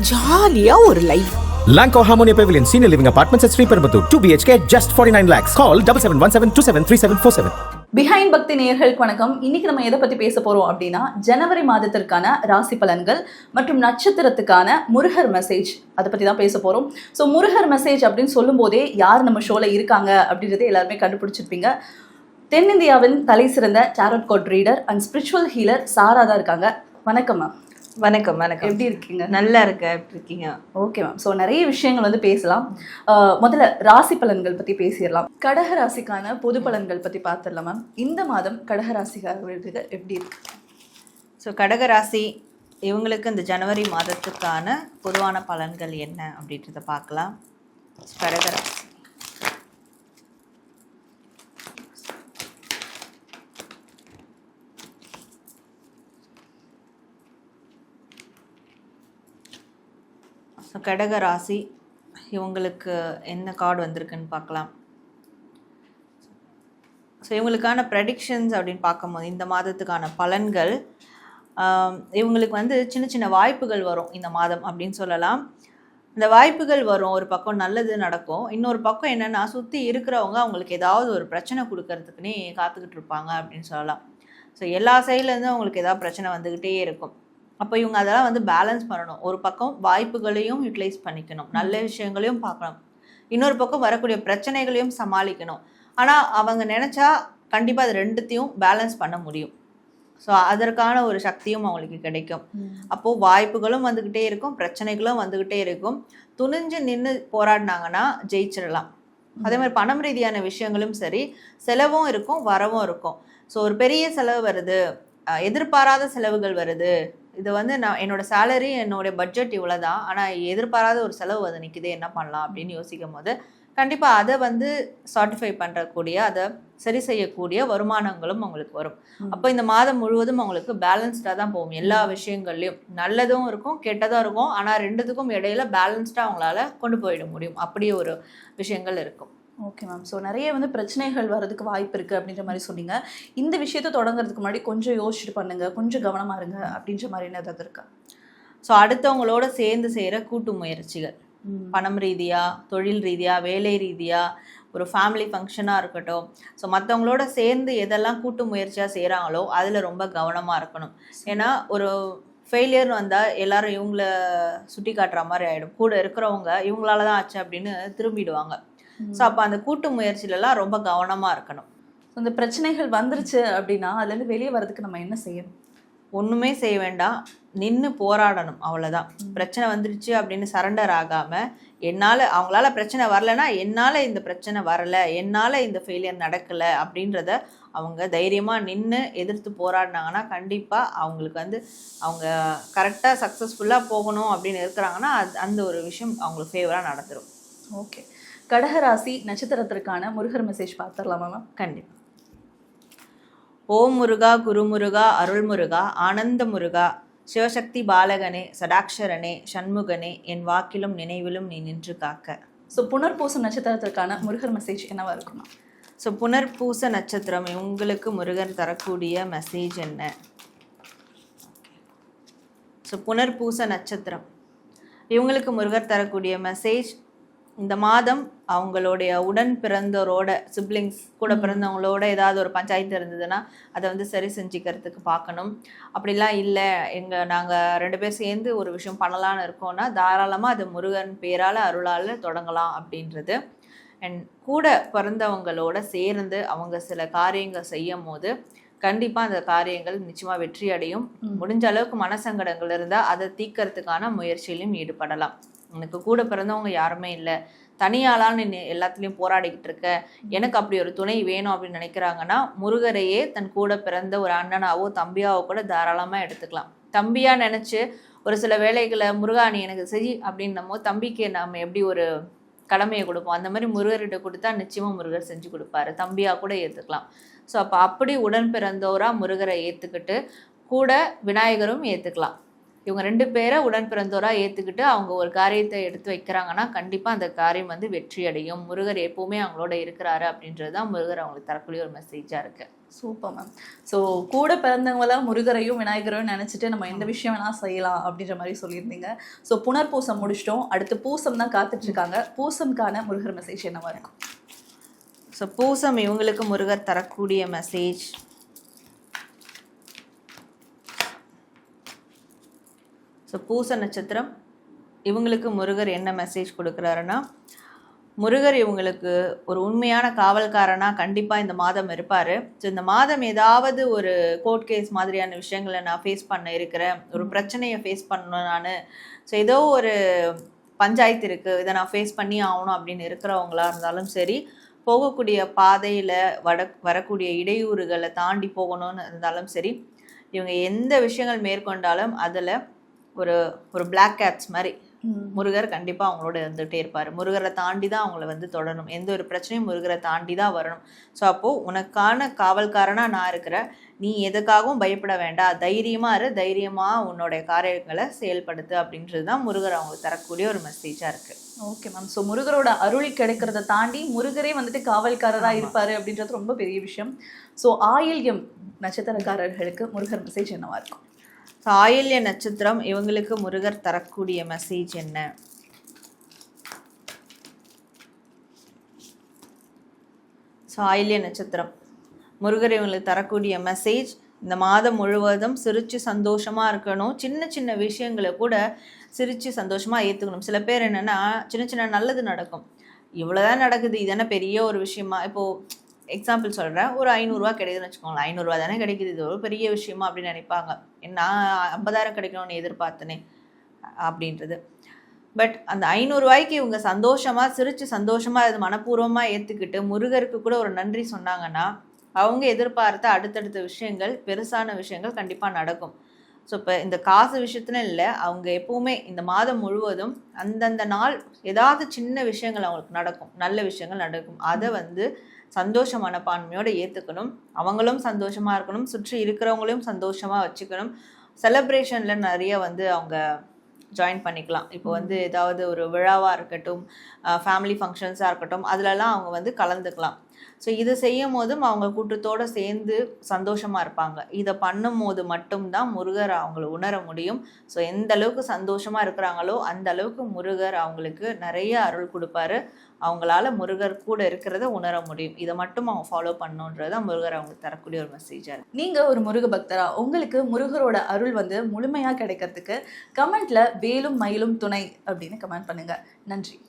ஜாலியா ஒரு life. Lanco Harmonia Pavilion Senior Living Apartments at Sri Perambuttur 2 BHK just 49 lakhs. Call 7717273747. Behind பக்தி நேயர்களுக்கு வணக்கம். இன்னைக்கு நம்ம எதை பத்தி பேச போறோம் அப்படின்னா, ஜனவரி மாதத்திற்கான ராசி பலன்கள் மற்றும் நட்சத்திரத்துக்கான முருகர் மெசேஜ், அதை பத்தி தான் பேச போறோம். ஸோ முருகர் மெசேஜ் அப்படின்னு சொல்லும் போதே யார் நம்ம ஷோல இருக்காங்க அப்படின்றத எல்லாருமே கண்டுபிடிச்சிருப்பீங்க. தென்னிந்தியாவின் தலை சிறந்த tarot card reader and spiritual healer Sara தான் இருக்காங்க. வணக்கம் மேம். வணக்கம். வணக்கம். எப்படி இருக்கீங்க? நல்லா இருக்க. எப்படி இருக்கீங்க? Okay ma'am. ஸோ நிறைய விஷயங்கள் பேசலாம். முதல்ல ராசி பலன்கள் பற்றி பேசிடலாம். கடக ராசிக்கான பொது பலன்கள் பற்றி பார்த்துடலாம் மேம். இந்த மாதம் கடக ராசிக்காரர்களுக்கு எப்படி இருக்கு? ஸோ கடகராசி இவங்களுக்கு இந்த ஜனவரி மாதத்துக்கான பொதுவான பலன்கள் என்ன அப்படின்றத பார்க்கலாம். கடகராசி கடகராசி இவங்களுக்கு என்ன கார்டு வந்திருக்குன்னு பார்க்கலாம். ஸோ இவங்களுக்கான ப்ரெடிக்ஷன்ஸ் அப்படின்னு பார்க்கும்போது இந்த மாதத்துக்கான பலன்கள், இவங்களுக்கு சின்ன சின்ன வாய்ப்புகள் வரும் இந்த மாதம் அப்படின்னு சொல்லலாம். இந்த வாய்ப்புகள் வரும், ஒரு பக்கம் நல்லது நடக்கும், இன்னொரு பக்கம் என்னென்னா சுற்றி இருக்கிறவங்க அவங்களுக்கு ஏதாவது ஒரு பிரச்சனை கொடுக்கறதுக்குன்னே காத்துக்கிட்டு இருப்பாங்க அப்படின்னு சொல்லலாம். ஸோ எல்லா சைட்லேருந்து அவங்களுக்கு ஏதாவது பிரச்சனை வந்துக்கிட்டே இருக்கும். அப்போ இவங்க அதெல்லாம் பேலன்ஸ் பண்ணணும். ஒரு பக்கம் வாய்ப்புகளையும் யூட்டிலைஸ் பண்ணிக்கணும், நல்ல விஷயங்களையும் பார்க்கணும், இன்னொரு பக்கம் வரக்கூடிய பிரச்சனைகளையும் சமாளிக்கணும். ஆனால் அவங்க நினச்சா கண்டிப்பாக அது ரெண்டுத்தையும் பேலன்ஸ் பண்ண முடியும். ஸோ அதற்கான ஒரு சக்தியும் அவங்களுக்கு கிடைக்கும். அப்போது வாய்ப்புகளும் வந்துக்கிட்டே இருக்கும், பிரச்சனைகளும் வந்துக்கிட்டே இருக்கும். துணிஞ்சு நின்று போராடினாங்கன்னா ஜெயிச்சிடலாம். அதே மாதிரி பணம் ரீதியான விஷயங்களும் சரி, செலவும் இருக்கும் வரவும் இருக்கும். ஸோ ஒரு பெரிய செலவு வருது, எதிர்பாராத செலவுகள் வருது, இது நான் என்னோடய சேலரி என்னுடைய பட்ஜெட் இவ்வளோ தான், ஆனால் எதிர்பாராத ஒரு செலவு நிற்குது, என்ன பண்ணலாம் அப்படின்னு யோசிக்கும் போது கண்டிப்பாக அதை சார்ட்டிஃபை பண்ணுறக்கூடிய, அதை சரி செய்யக்கூடிய வருமானங்களும் அவங்களுக்கு வரும். அப்போ இந்த மாதம் முழுவதும் அவங்களுக்கு பேலன்ஸ்டாக தான் போகும். எல்லா விஷயங்கள்லையும் நல்லதும் இருக்கும் கெட்டதும் இருக்கும், ஆனால் ரெண்டுத்துக்கும் இடையில பேலன்ஸ்டாக அவங்களால கொண்டு போயிட முடியும். அப்படி ஒரு விஷயங்கள் இருக்கும். Okay ma'am. ஸோ நிறைய பிரச்சனைகள் வர்றதுக்கு வாய்ப்பு இருக்குது அப்படின்ற மாதிரி சொன்னீங்க. இந்த விஷயத்தை தொடங்குறதுக்கு முன்னாடி கொஞ்சம் யோசிச்சுட்டு பண்ணுங்க, கொஞ்சம் கவனமாக இருங்க அப்படின்ற மாதிரி என்ன ஏதாவது இருக்கா? ஸோ அடுத்தவங்களோட சேர்ந்து செய்கிற கூட்டு முயற்சிகள், பணம் ரீதியாக, தொழில் ரீதியாக, வேலை ரீதியாக, ஒரு ஃபேமிலி ஃபங்க்ஷனாக இருக்கட்டும், ஸோ மற்றவங்களோட சேர்ந்து எதெல்லாம் கூட்டு முயற்சியாக செய்கிறாங்களோ அதில் ரொம்ப கவனமாக இருக்கணும். ஏன்னா ஒரு ஃபெயிலியர்னு வந்தால் எல்லாரும் இவங்கள சுட்டி காட்டுற மாதிரி ஆகிடும். கூட இருக்கிறவங்க இவங்களால தான் ஆச்சு அப்படின்னு திரும்பிடுவாங்க. ஸோ அப்போ அந்த கூட்டு முயற்சியிலலாம் ரொம்ப கவனமாக இருக்கணும். இந்த பிரச்சனைகள் வந்துருச்சு அப்படின்னா அதுலேருந்து வெளியே வர்றதுக்கு நம்ம என்ன செய்யணும்? ஒன்றுமே செய்ய வேண்டாம், நின்று போராடணும், அவ்வளோதான். பிரச்சனை வந்துருச்சு அப்படின்னு சரண்டர் ஆகாமல், அவங்களால பிரச்சனை வரலைன்னா என்னால் இந்த பிரச்சனை வரலை, என்னால் இந்த ஃபெயிலியர் நடக்கலை அப்படின்றத அவங்க தைரியமாக நின்று எதிர்த்து போராடினாங்கன்னா கண்டிப்பாக அவங்களுக்கு அவங்க கரெக்டாக சக்ஸஸ்ஃபுல்லாக போகணும் அப்படின்னு இருக்கிறாங்கன்னா அந்த ஒரு விஷயம் அவங்களுக்கு ஃபேவராக நடந்துடும். ஓகே. கடகராசி நட்சத்திரத்திற்கான முருகர் மெசேஜ் பார்த்துடலாமா மேம்? கண்டிப்பாக. ஓம் முருகா, குருமுருகா, அருள்முருகா, ஆனந்த முருகா, சிவசக்தி பாலகனே, சடாக்ஷரனே, சண்முகனே, என் வாக்கிலும் நினைவிலும் நீ நின்று காக்க. ஸோ புனர்பூசம் நட்சத்திரத்திற்கான முருகர் மெசேஜ் என்னவா இருக்குமா? ஸோ புனர்பூச நட்சத்திரம் உங்களுக்கு முருகன் தரக்கூடிய மெசேஜ் என்ன? ஸோ புனர்பூச நட்சத்திரம் இவங்களுக்கு முருகர் தரக்கூடிய மெசேஜ், இந்த மாதம் அவங்களுடைய உடன் பிறந்தோரோட, சிப்ளிங்ஸ் கூட பிறந்தவங்களோட ஏதாவது ஒரு பஞ்சாயத்து இருந்ததுன்னா அதை சரி செஞ்சுக்கிறதுக்கு பார்க்கணும். அப்படிலாம் இல்லை, நாங்கள் 2 பேர் சேர்ந்து ஒரு விஷயம் பண்ணலான்னு இருக்கோன்னா தாராளமாக அது முருகன் பேரால் அருளால் தொடங்கலாம் அப்படின்றது. அண்ட் கூட பிறந்தவங்களோட சேர்ந்து அவங்க சில காரியங்கள் செய்யும் போது கண்டிப்பாக அந்த காரியங்கள் நிச்சயமாக வெற்றி அடையும். முடிஞ்ச அளவுக்கு மனசங்கடங்கள் இருந்தால் அதை தீர்க்கறதுக்கான முயற்சியிலையும் ஈடுபடலாம். எனக்கு கூட பிறந்தவங்க யாருமே இல்லை, தனியாளான்னு எல்லாத்துலேயும் போராடிக்கிட்டு இருக்க, எனக்கு அப்படி ஒரு துணை வேணும் அப்படின்னு நினைக்கிறாங்கன்னா முருகரையே தன் கூட பிறந்த ஒரு அண்ணனாவோ தம்பியாவோ கூட தாராளமாக எடுத்துக்கலாம். தம்பியாக நினச்சி ஒரு சில வேலைகளை முருகா நீ எனக்கு செய் அப்படின்னமோ தம்பிக்கு நம்ம எப்படி ஒரு கடமையை கொடுப்போம், அந்த மாதிரி முருகர்கிட்ட கொடுத்தா நிச்சயமாக முருகர் செஞ்சு கொடுப்பாரு. தம்பியாக கூட ஏற்றுக்கலாம். ஸோ அப்படி உடன் பிறந்தோராக முருகரை ஏற்றுக்கிட்டு கூட விநாயகரும் ஏற்றுக்கலாம். இவங்க 2 பேரை உடன் பிறந்தோராக ஏற்றுக்கிட்டு அவங்க ஒரு காரியத்தை எடுத்து வைக்கிறாங்கன்னா கண்டிப்பாக அந்த காரியம் வெற்றி அடையும். முருகர் எப்போவுமே அவங்களோட இருக்கிறாரு அப்படின்றது தான் முருகர் அவங்களுக்கு தரக்கூடிய ஒரு மெசேஜாக இருக்குது. Super ma'am. ஸோ கூட பிறந்தவங்களாம் முருகரையும் விநாயகரையும் நினச்சிட்டு நம்ம எந்த விஷயம் வேணால் செய்யலாம் அப்படின்ற மாதிரி சொல்லியிருந்தீங்க. ஸோ புனர்பூசம் முடிச்சிட்டோம், அடுத்து பூசம் தான் காத்துட்ருக்காங்க. பூசம்கான முருகர் மெசேஜ் என்னவா இருக்கும்? ஸோ பூசம் இவங்களுக்கு முருகர் தரக்கூடிய மெசேஜ், ஸோ பூச நட்சத்திரம் இவங்களுக்கு முருகர் என்ன மெசேஜ் கொடுக்குறாருன்னா, முருகர் இவங்களுக்கு ஒரு உண்மையான காவல்காரனாக கண்டிப்பாக இந்த மாதம் இருப்பார். ஸோ இந்த மாதம் ஏதாவது ஒரு கோர்ட் கேஸ் மாதிரியான விஷயங்களை நான் ஃபேஸ் பண்ண இருக்கிறேன், ஒரு பிரச்சனையை ஃபேஸ் பண்ணணும் நான், ஸோ ஏதோ ஒரு பஞ்சாயத்து இருக்குது, இதை நான் ஃபேஸ் பண்ணி ஆகணும் அப்படின்னு இருக்கிறவங்களா இருந்தாலும் சரி, போகக்கூடிய பாதையில் வரக்கூடிய இடையூறுகளை தாண்டி போகணும்னு இருந்தாலும் சரி, இவங்க எந்த விஷயங்கள் மேற்கொண்டாலும் அதில் ஒரு ஒரு பிளாக் கேட்ஸ் மாதிரி முருகர் கண்டிப்பாக அவங்களோட இருந்துகிட்டே இருப்பார். முருகரை தாண்டி தான் அவங்கள வந்து தொடரணும், எந்த ஒரு பிரச்சனையும் முருகரை தாண்டி தான் வரணும். ஸோ அப்போது உனக்கான காவல்காரனாக நான் இருக்கிறேன், நீ எதுக்காகவும் பயப்பட வேண்டாம், தைரியமாக இரு, தைரியமாக உன்னோடைய காரியங்களை செயல்படுத்து அப்படின்றது தான் முருகர் அவங்களுக்கு தரக்கூடிய ஒரு மெசேஜாக இருக்குது. Okay ma'am. ஸோ முருகரோட அருள் கிடைக்கிறத தாண்டி முருகரே வந்துட்டு காவல்காரராக இருப்பார் அப்படின்றது ரொம்ப பெரிய விஷயம். ஸோ ஆயில்யம் நட்சத்திரக்காரர்களுக்கு முருகர் மெசேஜ் என்னவா இருக்கும்? ஸோ ஆயில்ய நட்சத்திரம் இவங்களுக்கு முருகர் தரக்கூடிய மெசேஜ் என்ன? ஸோ ஆயில்ய நட்சத்திரம் முருகர் இவங்களுக்கு தரக்கூடிய மெசேஜ், இந்த மாதம் முழுவதும் சிரித்து சந்தோஷமாக இருக்கணும். சின்ன சின்ன விஷயங்களை கூட சிரித்து சந்தோஷமாக ஏற்றுக்கணும். சில பேர் என்னென்னா சின்ன சின்ன நல்லது நடக்கும், இவ்வளோதான் நடக்குது, இது என்ன பெரிய ஒரு விஷயமா, இப்போது எக்ஸாம்பிள் சொல்கிறேன், ஒரு 500 ரூபா கிடைக்குதுன்னு வச்சுக்கோங்களேன், 500 ரூபா தானே கிடைக்குது, இது ஒரு பெரிய விஷயமா அப்படின்னு நினைப்பாங்க. நான் 50,000 கிடைக்கணும்னு எதிர்பார்த்தனே அப்படின்றது. பட் அந்த 500 ரூபாய்க்கு இவங்க சந்தோஷமாக சிரித்து சந்தோஷமாக அது மனப்பூர்வமாக ஏற்றுக்கிட்டு முருகருக்கு கூட ஒரு நன்றி சொன்னாங்கன்னா, அவங்க எதிர்பார்த்த அடுத்தடுத்த விஷயங்கள், பெருசான விஷயங்கள் கண்டிப்பாக நடக்கும். ஸோ இப்போ இந்த காசு விஷயத்துல இல்லை, அவங்க எப்போவுமே இந்த மாதம் முழுவதும் அந்தந்த நாள் ஏதாவது சின்ன விஷயங்கள் அவங்களுக்கு நடக்கும், நல்ல விஷயங்கள் நடக்கும். அதை வந்து சந்தோஷ மனப்பான்மையோடு ஏற்றுக்கணும், அவங்களும் சந்தோஷமாக இருக்கணும், சுற்றி இருக்கிறவங்களையும் சந்தோஷமாக வச்சுக்கணும். செலிப்ரேஷனில் நிறைய வந்து அவங்க ஜாயின் பண்ணிக்கலாம். இப்போ வந்து ஏதாவது ஒரு விழாவாக இருக்கட்டும், ஃபேமிலி ஃபங்க்ஷன்ஸாக இருக்கட்டும், அதிலலாம் அவங்க வந்து கலந்துக்கலாம். ஸோ இது செய்யும் போதும் அவங்க கூட்டத்தோடு சேர்ந்து சந்தோஷமாக இருப்பாங்க. இதை பண்ணும் போது மட்டும்தான் முருகர் அவங்கள உணர முடியும். ஸோ எந்த அளவுக்கு சந்தோஷமாக இருக்கிறாங்களோ அந்த அளவுக்கு முருகர் அவங்களுக்கு நிறைய அருள் கொடுப்பாரு. அவங்களால முருகர் கூட இருக்கிறத உணர முடியும். இதை மட்டும் அவங்க ஃபாலோ பண்ணணுன்றது முருகர் அவங்களுக்கு தரக்கூடிய ஒரு மெசேஜாக இருக்குது. நீங்கள் ஒரு முருக பக்தரா, உங்களுக்கு முருகரோட அருள் வந்து முழுமையாக கிடைக்கிறதுக்கு கமெண்ட்ல வேலும் மயிலும் துணை அப்படின்னு கமெண்ட் பண்ணுங்க. நன்றி.